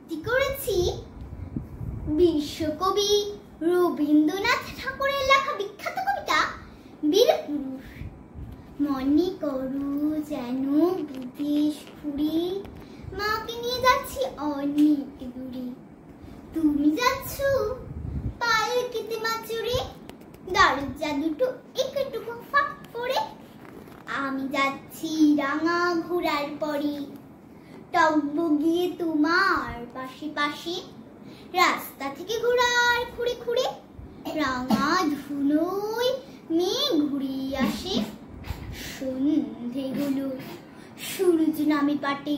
আবৃত্তি করেছি বিশ্বকবি রবীন্দ্রনাথ ঠাকুরের লেখা বিখ্যাত কবিতা বীরপুরুষ। মনে করো যেন বিদেশ ঘুরে মাকে নিয়ে যাচ্ছি অনেক দূরে। তুমি যাচ্ছ পালকিতে মাচুরে, দরজা দুটো একটু ফাঁক করে। আমি যাচ্ছি রাঙা ঘোড়ার পরে, টগবগিয়ে তোমার পাশে পাশে। রাস্তা থেকে ঘোড়ার খুঁড়ে খুঁড়ে রাঙা ধুলোয় মেঘ ঘুরিয়ে আসে। সন্ধে হলো, সূর্য নামে পাটে,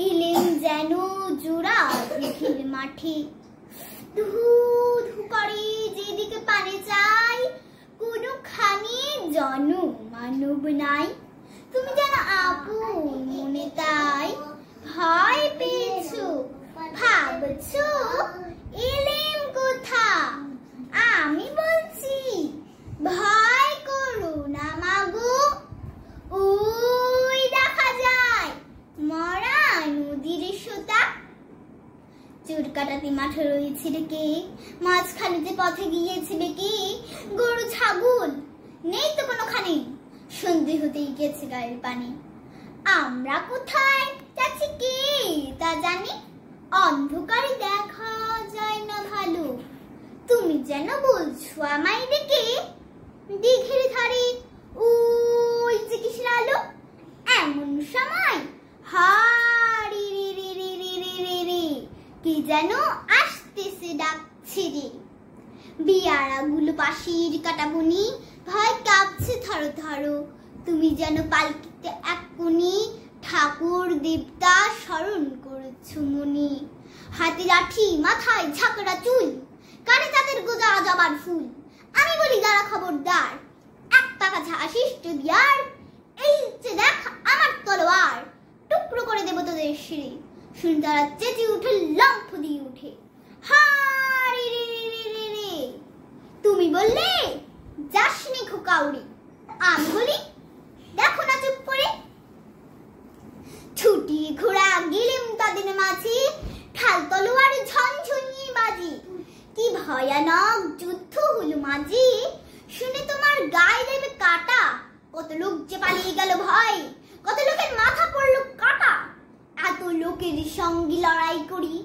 এলেন যেন জোড়া দিঘির মাঠে। ধু ধু করে যেদিকে পানে চাই, কোনোখানে জনমানব নাই। তুমি যেন আপন মনে তাই ভয় পেয়েছো, ভাবছো এলেম কোথা। আমি বলছি ভয় করো না মাগো, ওই দেখা যায় মরা নদীর সোতা। চুর কাটাতে মাঠে রয়েছে রেখে, মাঝখানেতে পথে গিয়েছে বেঁকে। গরু ছাগল নেই তো কোনোখানে, সন্ধে হতেই গেছে গায়ের পানি। আমরা কোথায় যাচ্ছি কে তা জানি, অন্ধকারে দেখা যায় না ভালো। তুমি যেন বলছো আমায় ডেকে, দিঘির ধারে ওই যে কিসের আলো। এমন সময় হারি রে রে রে রে রে রে রে, কি যেন আসতেছে ডাকছে রে। বিয়ারাগুলো পাশের কাটা বনি, ভয় কাঁপছে থরো থরো। তুমি যেন পালকিতে এক কোণে ঠাকুর দেবতা স্মরণ করেছো মনি। হাতে লাঠি, মাথায় ঝাঁকড়া চুল, কানে তাদের গোজা জবার ফুল। আমি বলি দাঁড়া খবরদার, এক টাকা ঝাঁসিস যদি আর, এই যে দেখ আমার তলোয়ার, টুকরো করে দেবো তোদের শিরে। শুনে তারা চেঁচে উঠে লম্ফ দিয়ে উঠে, হারি রে রে রে রে। তুমি বললে যাসনি খোকাউরি, আমি বলি দেখো না চুপ করে। ছুটি ঘোড়া গেলেম তাদের মাঝে, ঠাল তলোয়ার ঝনঝনিয়ে বাজে। কি ভয়ানক যুদ্ধ হলো মাঝে, শুনে তোমার গায়ে দেবে কাটা। কত লোক যে পালিয়ে গেল ভয়, কত লোকের মাথা পড়লো কাটা। এত লোকের সঙ্গে লড়াই করি,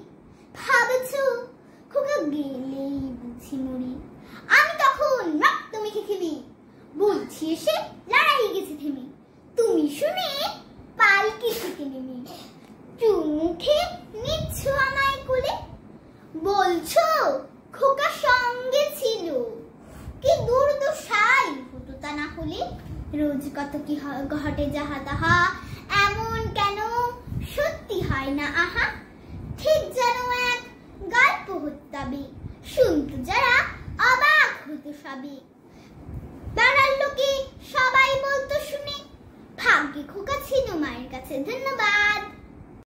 ভাবছো খোকা গেলেই বুঝি মরি। আমি তখন রক্ত মেখে খেলি, বলছি এসে লড়াই গেছে থেমে। তুমি শুনে পালকি থেকে নেমে চুমুখে নিচ্ছ আমায় কোলে। বলছো খোকা সঙ্গে ছিল, কি দুর্দশাই হতো তা না হলে। রোজ কত কি ঘটে যাহা তাহা, এমন কেন সত্যি হয় না আহা। ঠিক যেন এক গল্প হত্যাবে, শুনতো যারা অবাক হতো সবে। পাড়ার লোকে সবাই বলতো শুনে, ভাগ্যে খোকা ছিল মায়ের কাছে। ধন্যবাদ।